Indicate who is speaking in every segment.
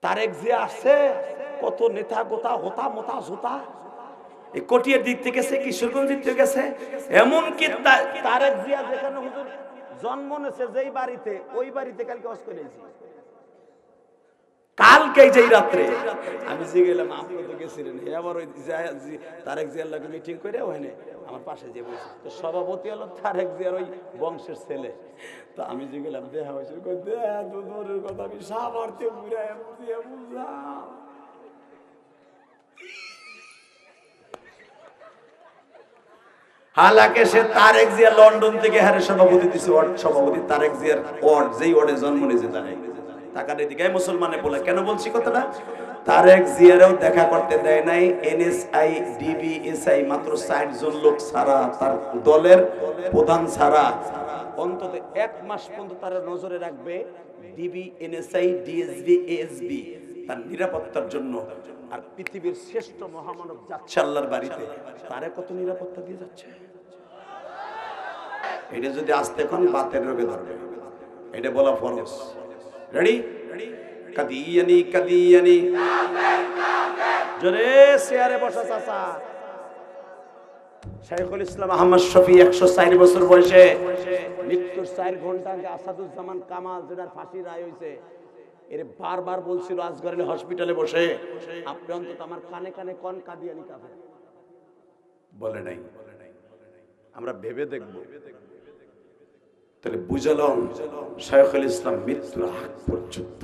Speaker 1: তারেক জিয়া আসছে, কত নেতা গোতা হোতা মোতা জোতা এই কটিয়ার দিক থেকে গেছে, কিশোরগঞ্জ দিক থেকে গেছে। এমনকি তারেক জিয়া যেখানে হুজুর জন্ম নেছে যেই বাড়িতে, ওই বাড়িতে কালকে ওয়াজ করেছি। কালকে যেই রাত্রে আমি যে গেলাম, আপনি তো গেছিলেন, আবার ওই তারেক জিয়ার লাগে মিটিং করে ওখানে আমার পাশে যে বসে, তো সভাপতি হলো তারেক জিয়ার ওই বংশের ছেলে। তো আমি যে গেলাম, দেখা হয়েছে দূরের কথা, আমি সামর্থ্য বুঝলাম। হালাকে সে তারেক জিয়া লন্ডন থেকে হারে সভাপতি দিছে, সভাপতি তারেক জিয়ার ওয়ার্ড, যেই ওয়ার্ডে জন্ম নিয়েছে তারেক। টাকার দিকে মুসলমানে বলে কেন বলছি কথাটা, তারেক জিয়ারও দেখা করতে দেয় নাই এনএসআই ডিবিএসআই, মাত্র 60 জন লোক ছাড়া, তার দলের প্রধান ছাড়া। অন্তত 1 মাস পর্যন্ত তার নজরে রাখবে ডিবি, এনএসআই, ডিএসবি, এএসবি, তার নিরাপত্তার জন্য। আর পৃথিবীর শ্রেষ্ঠ মহামানব যাচ্ছে আল্লাহর বাড়িতে, তারে কত নিরাপত্তা দিয়ে যাচ্ছে। এটা যদি আসতে কোন বাতের রোগে ধরবে, এটা বলা ফরজ। রেডি? কাদিয়ানি কাদিয়ানি, জোরে চেয়ারে বসা চাচা শাইখুল ইসলাম আহমদ শফি 104 বছর বয়সে মৃত্যুর 4 ঘন্টা আগে আসাদুজ্জামান কামাল যেটার ফাঁসি রায় হয়েছে, এর বারবার বলছিল আজগর আলী হসপিটালে বসে, আপনি অন্তত আমার কানে কানে কোন কাদিয়ানি কাফের বলে নাই, আমরা ভেবে দেখব। তাহলে বুঝালাম শাইখুল ইসলাম মৃত্যুর আগ পর্যন্ত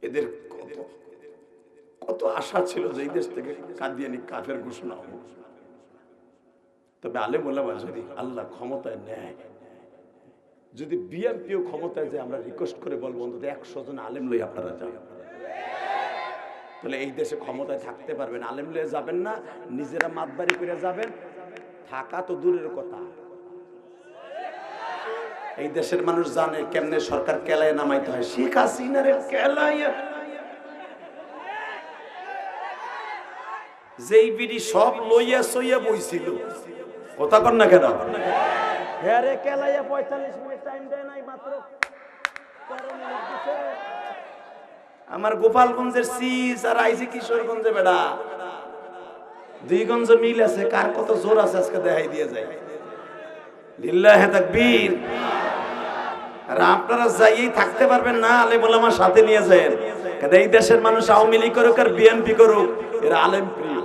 Speaker 1: এদের কত আশা ছিল যে এই দেশ থেকে কাদিয়ানি কাফের ঘোষণা হবে। তবে আলেম ওলামা যদি আল্লাহ ক্ষমতায় নেয়, যদি বিএনপিও ক্ষমতায় যায়, আমরা রিকোয়েস্ট করে বলবো অন্তত 100 জন আলেম লই আপনারা যান। তাহলে এই দেশে ক্ষমতায় থাকতে পারবেন, আলেম লয়ে যাবেন না, নিজেরা মাতবাড়ি করে যাবেন। থাকা তো দূরের কথা, এই দেশের মানুষ জানে কেমনে সরকার কেলায় নামাইতে হয়। শেখ হাসিনার কেলায় যেই বিডি সব লইয়া সইয়া বইছিল, কথা কর না কেন? হ্যাঁ, কেলাইয়া 45 মিনিট টাইম দেয় নাই, মাত্র 12 মিনিট দিছে। আমার গোপালগঞ্জের সিস আর আইসি কিশোরগঞ্জে বেড়া 2 গঞ্জ মিল আছে, কার কত জোর আছে আজকে দেখাই দিয়ে যায়। লিল্লাহে তাকবীর। আর আপনারা যাইয়েই থাকতে পারবেন না, আলেম ওলামার সাথে নিয়ে যান। কারণ এই দেশের মানুষ আওয়ামী লীগ করুক আর বিএনপি করুক, এরা আলেম প্রিয়।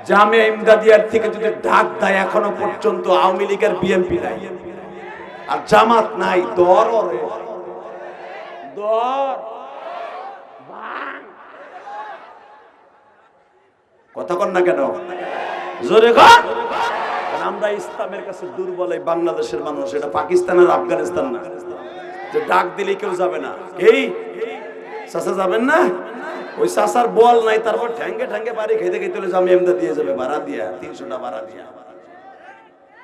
Speaker 1: জামিয়া ইমদাদিয়ার থেকে যদি ডাক দেয়, এখনো পর্যন্ত আওয়ামী লীগ আর বিএনপি নাই, আর জামাত নাই। দর কথা কন না কেন? জোরে কর। আমরা ইসলামের কাছে দুর্বল এই বাংলাদেশের মানুষ, এটা পাকিস্তান আর আফগানিস্তান না যে ডাক দিলে কেউ যাবে না। এই চাচা যাবেন না, ওই চাচার বল নাই, তারপর ঠ্যাঙ্গে ঠ্যাঙ্গে বাড়ি খেতে খেতে জামিয়া ইমদাদ দিয়ে যাবে, ভাড়া দিয়া 300টা ভাড়া দিয়া।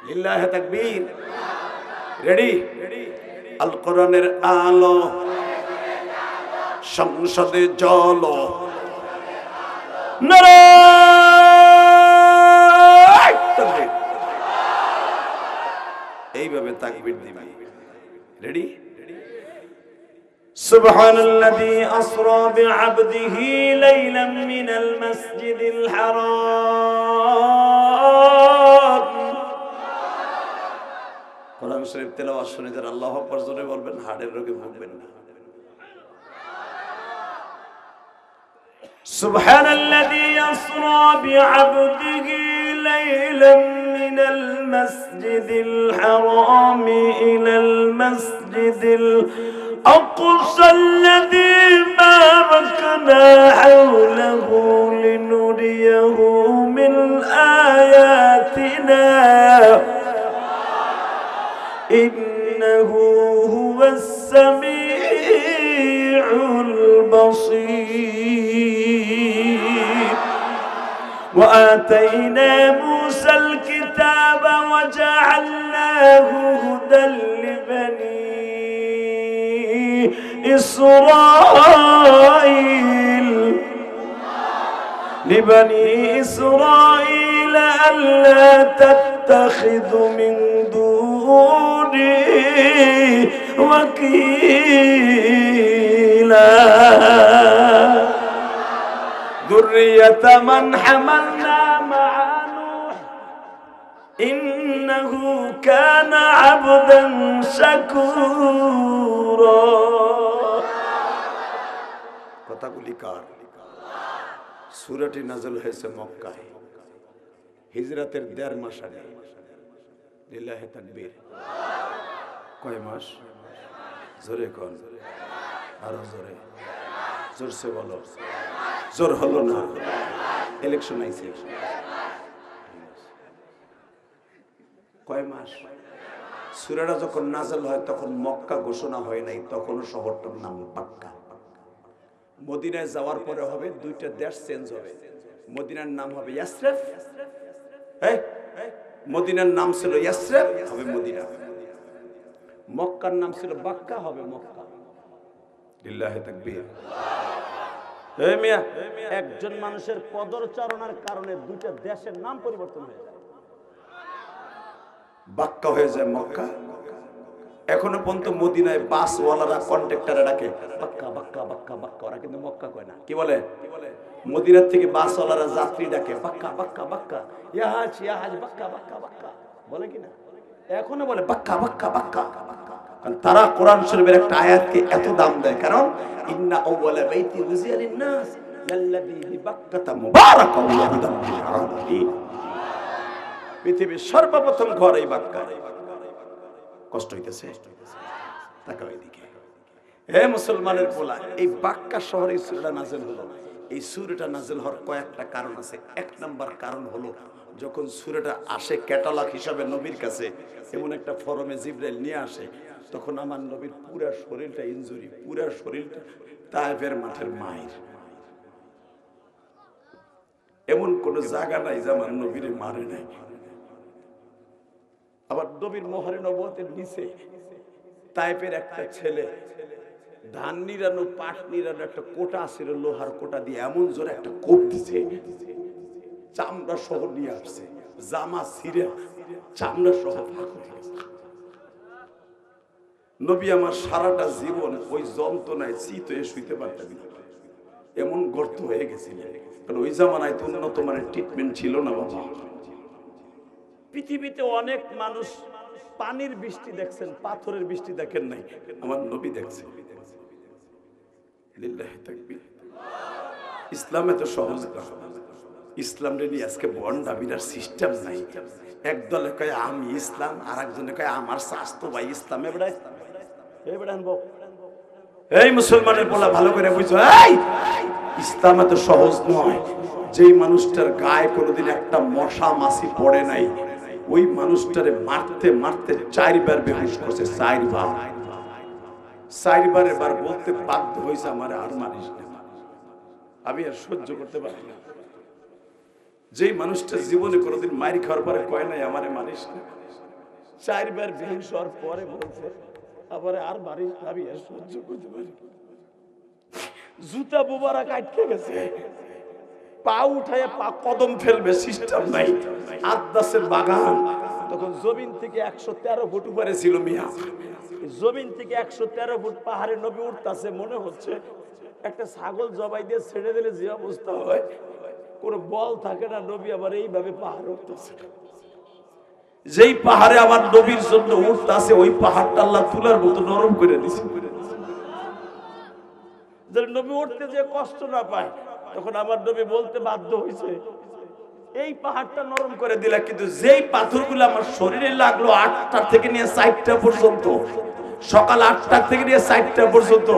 Speaker 1: লিল্লাহে তাকবীর। রেডি? আল কোরআনের আলো সংসদে জ্বলো, নারায়ে তাকবীর, এইভাবে তাকবীর দিবে। রেডি? সুবহানাল্লাযী আসরা বিআবদিহি লাইলাম মিনাল মাসজিদিল হারাম। কোরআন শরীফ তেলাওয়াত শুনে যারা আল্লাহু আকবার জোরে বলবেন, হাড়ের রোগে ভুগবেন না। সুবহানাল্লাযী আসরা বিআবদিহি লাইলাম মিনাল মাসজিদিল হারাম ইলাল মাসজিদিল أقصى الذي باركنا حوله لنريه من آياتنا إنه هو السميع البصير وآتينا موسى الكتاب وجعلناه هدى لبني إسرائيل ألا تتخذوا من دوني وكيلا ইন্না যুররিয়াতা মান হামালনা মা'a নূহ ইন্নাহু কানা আবদান শাকুরা। কথাগুলি কার? সূরাটি নাযিল হয়েছে মক্কায় হিজরতের 1.5 মাস আগে। লিল্লাহি তাকবীর। কয় মাস? জোরে কোন, আরো জোরে, জোরসে বলো। জোর হলো না, ইলেকশন আইছে। কয় মাস? সূরাটা যখন নাযিল হয় তখন মক্কা ঘোষণা হয় নাই, তখন শহরটার নাম মক্কা। মদিনায় যাওয়ার পরে হবে 2টা দেশ চেঞ্জ হবে। মদিনার নাম হবে ইয়াসরিফ, মদিনার নাম ছিল ইয়াসরিফ, হবে মদিনা। মক্কার নাম ছিল বাক্কা, হবে মক্কা। লিল্লাহি তাকবীর। এই মিয়া, একজন মানুষের পদচারণার কারণে 2টা দেশের নাম পরিবর্তন হয়ে যায়। বাক্কা হয়ে যায় মক্কা। এখনো পর্যন্ত মদিনায় বাসওয়ালারা কন্ট্রাক্টরে ডাকে বাক্কা বাক্কা বাক্কা বাক্কা, ওরা কিন্তু মক্কা কয় না। কি বলে? মদিনার থেকে বাসওয়ালারা যাত্রী ডাকে বাক্কা বাক্কা বাক্কা, ইয়া হাজ বাক্কা বাক্কা বাক্কা, বলে কিনা? এখনো বলে বাক্কা বাক্কা বাক্কা। কারণ তারা কোরআন শরীফের একটা আয়াতকে এত দাম দেয়, কারণ ইন্না আউওয়ালা বাইতি উযিয়া লিন-নাস লাল্লাযী বিবাক্কাতা মুবারাকান ওয়া হুদান লিল-আলামিন। পৃথিবীর সর্বপ্রথম ঘর এই বাক্কা। কষ্ট হইতেছে? তাকাও এদিকে। হে মুসলমানের পোলা, এই বাক্কা শহরে এই সূরাটা নাযিল হলো। এই সূরাটা নাযিল হওয়ার কয়েকটা কারণ আছে। 1 নাম্বার কারণ হলো, যখন সূরাটা আসে ক্যাটালগ হিসাবে নবীর কাছে, এমন একটা ফরমে জিবরাইল নিয়ে আসে, তখন আমার নবীর পুরা শরীরটা ইনজুরি, পুরা শরীরটা তায়েফের মাঠের মায়ের। এমন কোন জায়গা নাই যে আমার নবীরে মারে নাই। আবার নবীর মোহরে নবুয়তের নিচে তায়েফের একটা ছেলে ধান নিরানো, পাট নিরানো একটা কোটা ছিল, লোহার কোটা দিয়ে এমন জোরে একটা কোপ দিছে, চামড়া সহ নিয়ে আসছে, জামা ছিঁড়ে চামড়া সহ ফাঁক হয়ে গেছে। নবী আমার সারাটা জীবন ওই যন্ত্রণায় চিত হয়ে শুইতে পারতেন না, এমন গর্ত হয়ে গেছিলেন। কারণ ওই জামানায় তো উন্নত মানের ট্রিটমেন্ট ছিল না বাবা। পৃথিবীতে অনেক মানুষ পানির বৃষ্টি দেখছেন, পাথরের বৃষ্টি দেখেন নাই, আমার নবী দেখছেন। লিল্লাহি তাকবীর। ইসলাম এত সহজ না। ইসলামটা নিয়ে আজকে বন্ডামিরার সিস্টেম নাই। একদলে কয় আমি ইসলাম, আর একজনে কয় আমার স্বাস্থ্য ভাই ইসলাম। এই মুসলমানের বলা ভালো করে বুঝো, ইসলাম এত সহজ নয়। যেই মানুষটার গায়ে কোনোদিন একটা মশা মাছি পড়ে নাই, ওই মানুষটারে মারতে মারতে 4 বার বেহুশ করছে। 4 বার। 4 বারের বার বলতে বাধ্য হয়েছে আমার আর মারিস না, আমি আর সহ্য করতে পারি না। যেই মানুষটা জীবনে কোনোদিন মারি খাওয়ার পরে কয় নাই আমারে মারিস না, 4 বার বেহুশ হওয়ার পরে বলছে আবার আর মারিস না, আমি আর সহ্য করতে পারি না। জুতা মুবারক আটকে গেছে, পা উঠায় পা কদম ফেলবে সিস্টেম নাই। আদাসের বাগান তখন জমিন থেকে 113 ফুট উপরে ছিল মিয়া। জমিন থেকে 113 ফুট পাহাড়ে নবী উঠতেছে, মনে হচ্ছে একটা ছাগল জবাই দিয়ে ছেড়ে দিলে যে অবস্থা হয়, কোনো বল থাকে না। নবী আবার এইভাবে পাহাড় উঠতেছে। যেই পাহাড়ে আবার নবীর জন্য উঠতেছে, ওই পাহাড়টা আল্লাহ তুলার মতো নরম করে দিছে, যেন নবী উঠতে যে কষ্ট না পায়। তখন আমার নবী বলতে বাধ্য হয়েছে, এই পাহাড়টা নরম করে দিলা, কিন্তু যেই পাথরগুলো আমার শরীরে লাগলো 8টা থেকে নিয়ে 4টা পর্যন্ত, সকাল 8টা থেকে নিয়ে 4টা পর্যন্ত,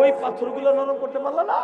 Speaker 1: ওই পাথরগুলো নরম করতে পারলা না।